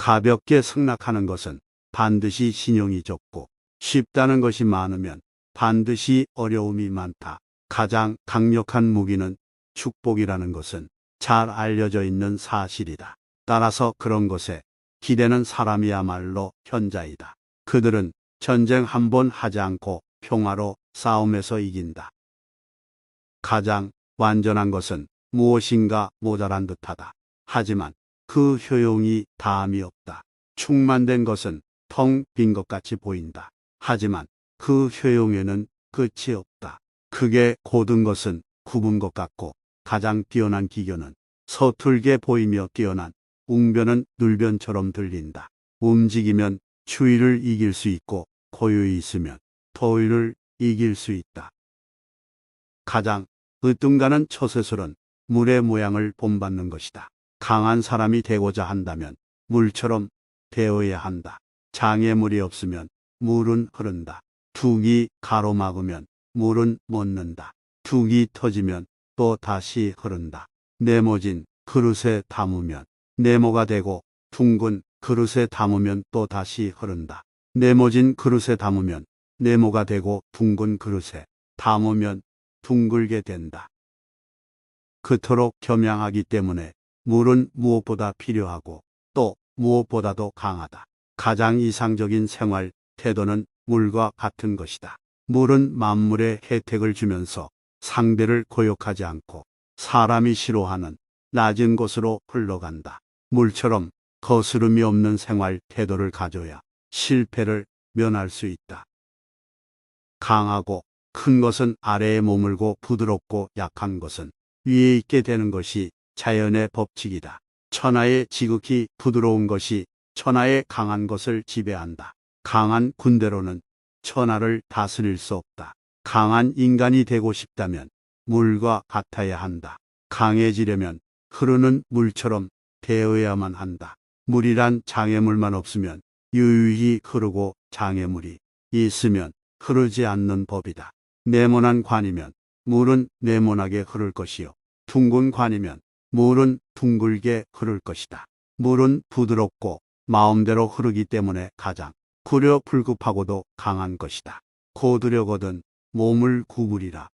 가볍게 승낙하는 것은 반드시 신용이 적고 쉽다는 것이 많으면 반드시 어려움이 많다. 가장 강력한 무기는 축복이라는 것은 잘 알려져 있는 사실이다. 따라서 그런 것에 기대는 사람이야말로 현자이다. 그들은 전쟁 한 번 하지 않고 평화로 싸움에서 이긴다. 가장 완전한 것은 무엇인가 모자란 듯하다. 하지만 그 효용이 다함이 없다. 충만된 것은 텅 빈 것 같이 보인다. 하지만 그 효용에는 끝이 없다. 크게 고든 것은 굽은 것 같고 가장 뛰어난 기교는 서툴게 보이며 뛰어난 웅변은 눌변처럼 들린다. 움직이면 추위를 이길 수 있고 고요히 있으면 더위를 이길 수 있다. 가장 으뜸가는 처세술은 물의 모양을 본받는 것이다. 강한 사람이 되고자 한다면 물처럼 되어야 한다. 장애물이 없으면 물은 흐른다. 둑이 가로막으면 물은 멎는다. 둑이 터지면 또 다시 흐른다. 네모진 그릇에 담으면 네모가 되고 둥근 그릇에 담으면 또 다시 흐른다. 네모진 그릇에 담으면 네모가 되고 둥근 그릇에 담으면 둥글게 된다. 그토록 겸양하기 때문에 물은 무엇보다 필요하고 또 무엇보다도 강하다. 가장 이상적인 생활 태도는 물과 같은 것이다. 물은 만물에 혜택을 주면서 상대를 고욕하지 않고 사람이 싫어하는 낮은 곳으로 흘러간다. 물처럼 거스름이 없는 생활 태도를 가져야 실패를 면할 수 있다. 강하고 큰 것은 아래에 머물고 부드럽고 약한 것은 위에 있게 되는 것이 자연의 법칙이다. 천하의 지극히 부드러운 것이 천하의 강한 것을 지배한다. 강한 군대로는 천하를 다스릴 수 없다. 강한 인간이 되고 싶다면 물과 같아야 한다. 강해지려면 흐르는 물처럼 되어야만 한다. 물이란 장애물만 없으면 유유히 흐르고 장애물이 있으면 흐르지 않는 법이다. 네모난 관이면 물은 네모나게 흐를 것이요. 둥근 관이면 물은 둥글게 흐를 것이다. 물은 부드럽고 마음대로 흐르기 때문에 가장 구려 불급하고도 강한 것이다. 고드려거든 몸을 구부리라.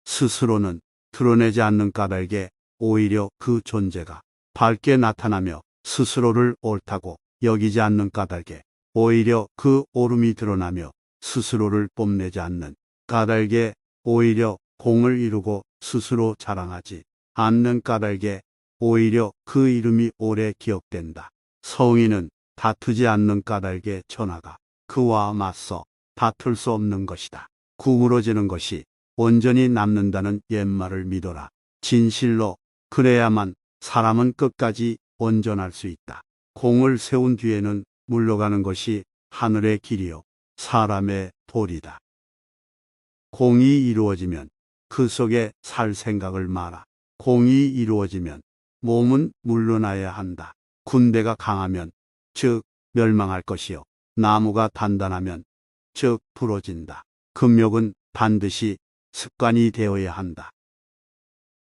스스로는 드러내지 않는 까닭에 오히려 그 존재가 밝게 나타나며 스스로를 옳다고 여기지 않는 까닭에 오히려 그 옳음이 드러나며 스스로를 뽐내지 않는 까닭에 오히려 공을 이루고 스스로 자랑하지 않는 까닭에 오히려 그 이름이 오래 기억된다. 성인은 다투지 않는 까닭에 천하가 그와 맞서 다툴 수 없는 것이다. 구부러지는 것이 온전히 남는다는 옛말을 믿어라. 진실로 그래야만 사람은 끝까지 온전할 수 있다. 공을 세운 뒤에는 물러가는 것이 하늘의 길이요 사람의 도리다. 공이 이루어지면 그 속에 살 생각을 마라. 공이 이루어지면 몸은 물러나야 한다. 군대가 강하면 즉 멸망할 것이요 나무가 단단하면 즉 부러진다. 금욕은 반드시 습관이 되어야 한다.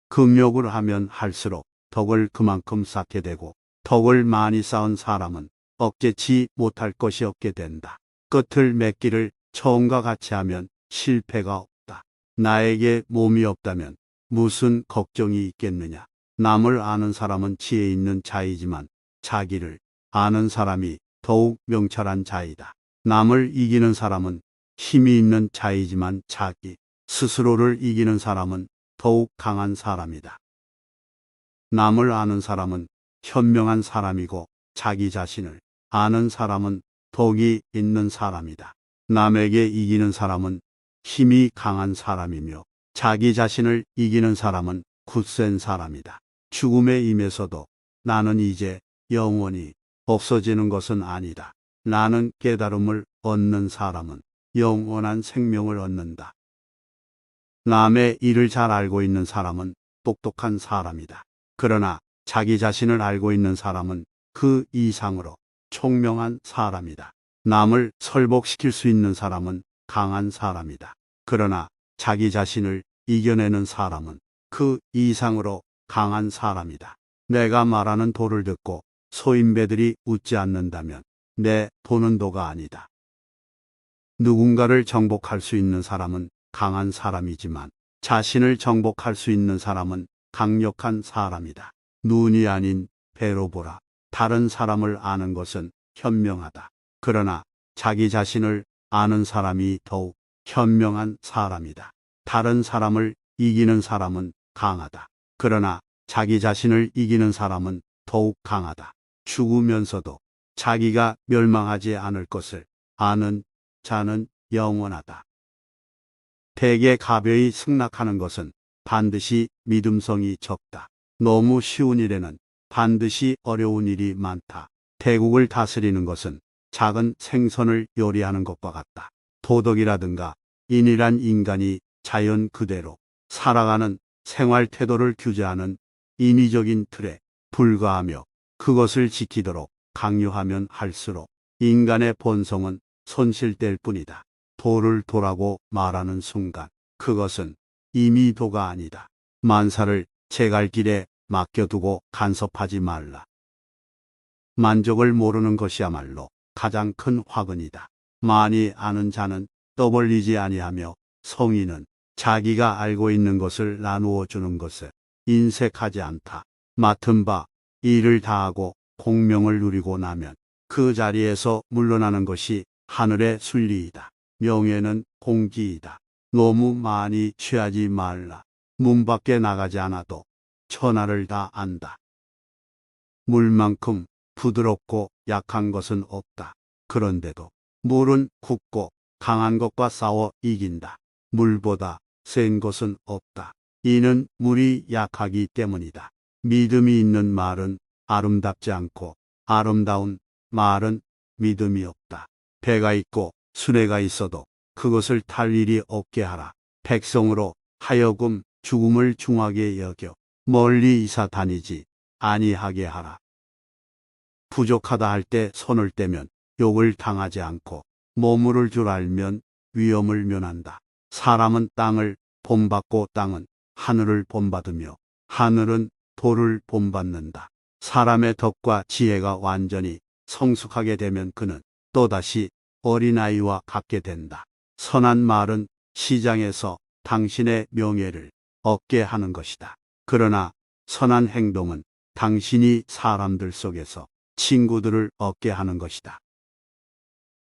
금욕을 하면 할수록 덕을 그만큼 쌓게 되고 덕을 많이 쌓은 사람은 억제치 못할 것이 없게 된다. 끝을 맺기를 처음과 같이 하면 실패가 없다. 나에게 몸이 없다면 무슨 걱정이 있겠느냐. 남을 아는 사람은 지혜 있는 자이지만 자기를 아는 사람이 더욱 명철한 자이다. 남을 이기는 사람은 힘이 있는 자이지만 자기 스스로를 이기는 사람은 더욱 강한 사람이다. 남을 아는 사람은 현명한 사람이고 자기 자신을 아는 사람은 덕이 있는 사람이다. 남에게 이기는 사람은 힘이 강한 사람이며 자기 자신을 이기는 사람은 굳센 사람이다. 죽음의 임에서도 나는 이제 영원히 없어지는 것은 아니다. 나는 깨달음을 얻는 사람은 영원한 생명을 얻는다. 남의 일을 잘 알고 있는 사람은 똑똑한 사람이다. 그러나 자기 자신을 알고 있는 사람은 그 이상으로 총명한 사람이다. 남을 설복시킬 수 있는 사람은 강한 사람이다. 그러나 자기 자신을 이겨내는 사람은 그 이상으로 강한 사람이다. 내가 말하는 도를 듣고 소인배들이 웃지 않는다면 내 보는 도가 아니다. 누군가를 정복할 수 있는 사람은 강한 사람이지만 자신을 정복할 수 있는 사람은 강력한 사람이다. 눈이 아닌 배로 보라. 다른 사람을 아는 것은 현명하다. 그러나 자기 자신을 아는 사람이 더욱 현명한 사람이다. 다른 사람을 이기는 사람은 강하다. 그러나 자기 자신을 이기는 사람은 더욱 강하다. 죽으면서도 자기가 멸망하지 않을 것을 아는 자는 영원하다. 대개 가벼이 승낙하는 것은 반드시 믿음성이 적다. 너무 쉬운 일에는 반드시 어려운 일이 많다. 대국을 다스리는 것은 작은 생선을 요리하는 것과 같다. 도덕이라든가 인이란 인간이 자연 그대로 살아가는 생활 태도를 규제하는 인위적인 틀에 불과하며 그것을 지키도록 강요하면 할수록 인간의 본성은 손실될 뿐이다. 도를 도라고 말하는 순간 그것은 이미 도가 아니다. 만사를 제갈 길에 맡겨두고 간섭하지 말라. 만족을 모르는 것이야말로 가장 큰 화근이다. 많이 아는 자는 떠벌리지 아니하며 성인은 자기가 알고 있는 것을 나누어 주는 것에 인색하지 않다. 맡은 바 일을 다하고 공명을 누리고 나면 그 자리에서 물러나는 것이 하늘의 순리이다. 명예는 공기이다. 너무 많이 취하지 말라. 문 밖에 나가지 않아도 천하를 다 안다. 물만큼 부드럽고 약한 것은 없다. 그런데도 물은 굳고 강한 것과 싸워 이긴다. 물보다 센 것은 없다. 이는 물이 약하기 때문이다. 믿음이 있는 말은 아름답지 않고 아름다운 말은 믿음이 없다. 배가 있고 수레가 있어도 그것을 탈 일이 없게 하라. 백성으로 하여금 죽음을 중하게 여겨 멀리 이사 다니지 아니하게 하라. 부족하다 할 때 손을 떼면 욕을 당하지 않고 머무를 줄 알면 위험을 면한다. 사람은 땅을 본받고 땅은 하늘을 본받으며 하늘은 돌을 본받는다. 사람의 덕과 지혜가 완전히 성숙하게 되면 그는 또다시 어린아이와 같게 된다. 선한 말은 시장에서 당신의 명예를 얻게 하는 것이다. 그러나 선한 행동은 당신이 사람들 속에서 친구들을 얻게 하는 것이다.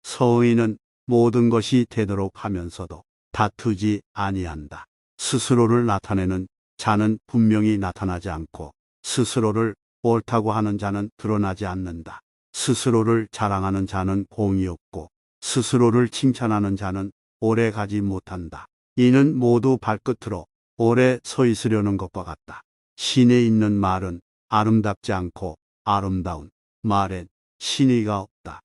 서의는 모든 것이 되도록 하면서도 다투지 아니한다. 스스로를 나타내는 자는 분명히 나타나지 않고 스스로를 옳다고 하는 자는 드러나지 않는다. 스스로를 자랑하는 자는 공이 없고 스스로를 칭찬하는 자는 오래 가지 못한다. 이는 모두 발끝으로 오래 서 있으려는 것과 같다. 신에 있는 말은 아름답지 않고 아름다운 말엔 신의가 없다.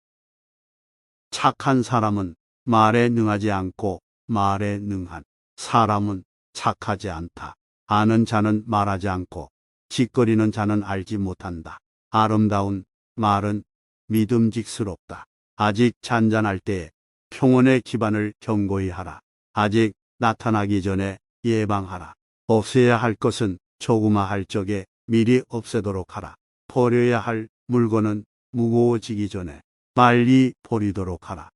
착한 사람은 말에 능하지 않고 말에 능한 사람은 착하지 않다. 아는 자는 말하지 않고 짓거리는 자는 알지 못한다. 아름다운 말은 믿음직스럽다. 아직 잔잔할 때에 평온의 기반을 견고히 하라. 아직 나타나기 전에 예방하라. 없애야 할 것은 조그마할 적에 미리 없애도록 하라. 버려야 할 물건은 무거워지기 전에 빨리 버리도록 하라.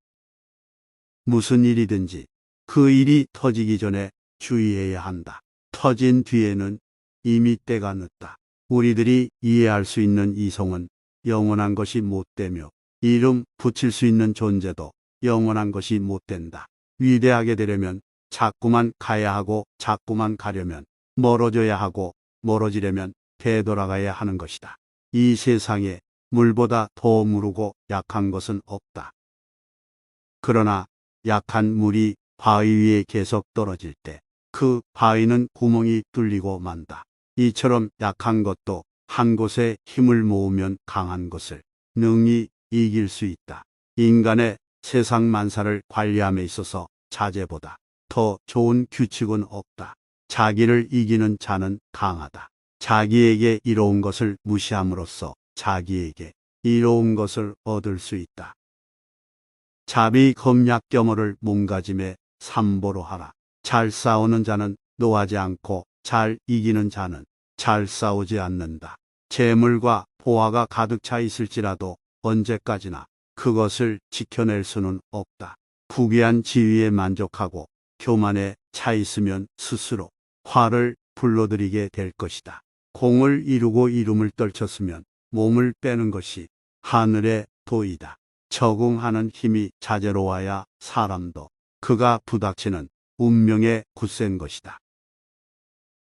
무슨 일이든지 그 일이 터지기 전에 주의해야 한다. 터진 뒤에는 이미 때가 늦다. 우리들이 이해할 수 있는 이성은 영원한 것이 못되며 이름 붙일 수 있는 존재도 영원한 것이 못된다. 위대하게 되려면 자꾸만 가야 하고 자꾸만 가려면 멀어져야 하고 멀어지려면 되돌아가야 하는 것이다. 이 세상에 물보다 더 무르고 약한 것은 없다. 그러나 약한 물이 바위 위에 계속 떨어질 때 그 바위는 구멍이 뚫리고 만다. 이처럼 약한 것도 한 곳에 힘을 모으면 강한 것을 능히 이길 수 있다. 인간의 세상 만사를 관리함에 있어서 자제보다 더 좋은 규칙은 없다. 자기를 이기는 자는 강하다. 자기에게 이로운 것을 무시함으로써 자기에게 이로운 것을 얻을 수 있다. 자비 검약 겸허를 몸가짐에 삼보로 하라. 잘 싸우는 자는 노하지 않고 잘 이기는 자는 잘 싸우지 않는다. 재물과 보화가 가득 차 있을지라도 언제까지나 그것을 지켜낼 수는 없다. 부귀한 지위에 만족하고 교만에 차 있으면 스스로 화를 불러들이게 될 것이다. 공을 이루고 이름을 떨쳤으면 몸을 빼는 것이 하늘의 도이다. 적응하는 힘이 자제로워야 사람도 그가 부닥치는 운명에 굳센 것이다.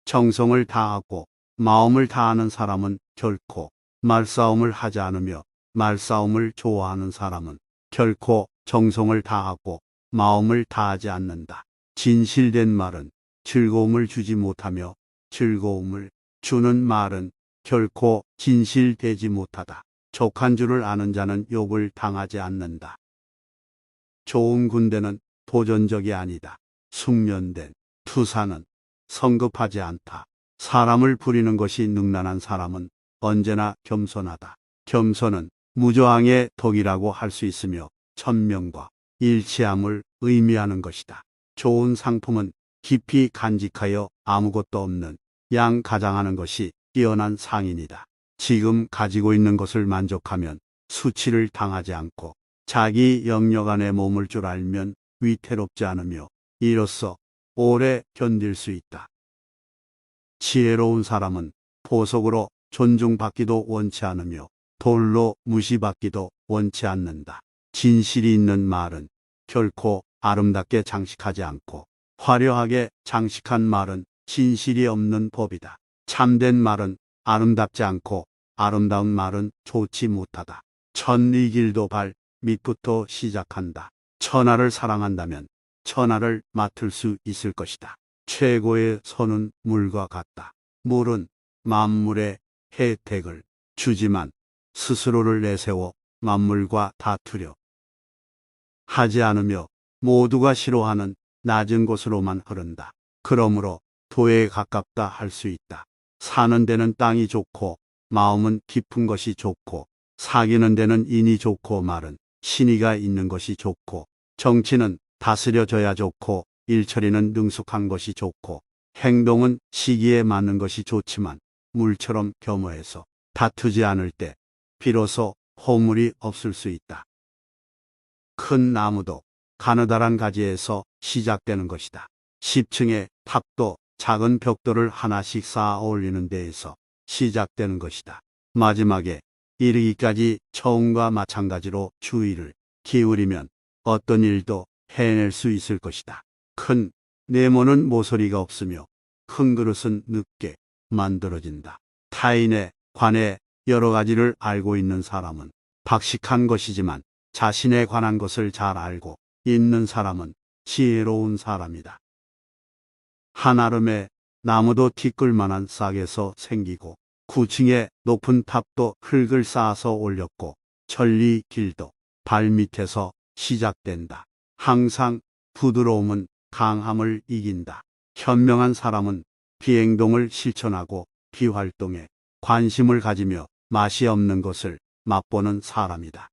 정성을 다하고 마음을 다하는 사람은 결코 말싸움을 하지 않으며 말싸움을 좋아하는 사람은 결코 정성을 다하고 마음을 다하지 않는다. 진실된 말은 즐거움을 주지 못하며 즐거움을 주는 말은 결코 진실되지 못하다. 족한 줄을 아는 자는 욕을 당하지 않는다. 좋은 군대는 도전적이 아니다. 숙련된 투사는 성급하지 않다. 사람을 부리는 것이 능란한 사람은 언제나 겸손하다. 겸손은 무저항의 덕이라고 할 수 있으며 천명과 일치함을 의미하는 것이다. 좋은 상품은 깊이 간직하여 아무것도 없는 양 가장하는 것이 뛰어난 상인이다. 지금 가지고 있는 것을 만족하면 수치를 당하지 않고 자기 영역 안에 머물 줄 알면 위태롭지 않으며 이로써 오래 견딜 수 있다. 지혜로운 사람은 보석으로 존중받기도 원치 않으며 돌로 무시받기도 원치 않는다. 진실이 있는 말은 결코 아름답게 장식하지 않고 화려하게 장식한 말은 진실이 없는 법이다. 참된 말은 아름답지 않고 아름다운 말은 좋지 못하다. 천리 길도 발 밑부터 시작한다. 천하를 사랑한다면 천하를 맡을 수 있을 것이다. 최고의 선은 물과 같다. 물은 만물의 혜택을 주지만 스스로를 내세워 만물과 다투려 하지 않으며 모두가 싫어하는 낮은 곳으로만 흐른다. 그러므로 도에 가깝다 할 수 있다. 사는 데는 땅이 좋고 마음은 깊은 것이 좋고 사귀는 데는 인이 좋고 말은 신의가 있는 것이 좋고 정치는 다스려져야 좋고 일처리는 능숙한 것이 좋고 행동은 시기에 맞는 것이 좋지만 물처럼 겸허해서 다투지 않을 때 비로소 허물이 없을 수 있다. 큰 나무도 가느다란 가지에서 시작되는 것이다. 10층의 탑도 작은 벽돌을 하나씩 쌓아 올리는 데에서 시작되는 것이다. 마지막에 이르기까지 처음과 마찬가지로 주의를 기울이면 어떤 일도 해낼 수 있을 것이다. 큰 네모는 모서리가 없으며 큰 그릇은 늦게 만들어진다. 타인에 관해 여러 가지를 알고 있는 사람은 박식한 것이지만 자신에 관한 것을 잘 알고 있는 사람은 지혜로운 사람이다. 한아름에 나무도 티끌 만한 싹에서 생기고 9층의 높은 탑도 흙을 쌓아서 올렸고 천리 길도 발밑에서 시작된다. 항상 부드러움은 강함을 이긴다. 현명한 사람은 비행동을 실천하고 비활동에 관심을 가지며 맛이 없는 것을 맛보는 사람이다.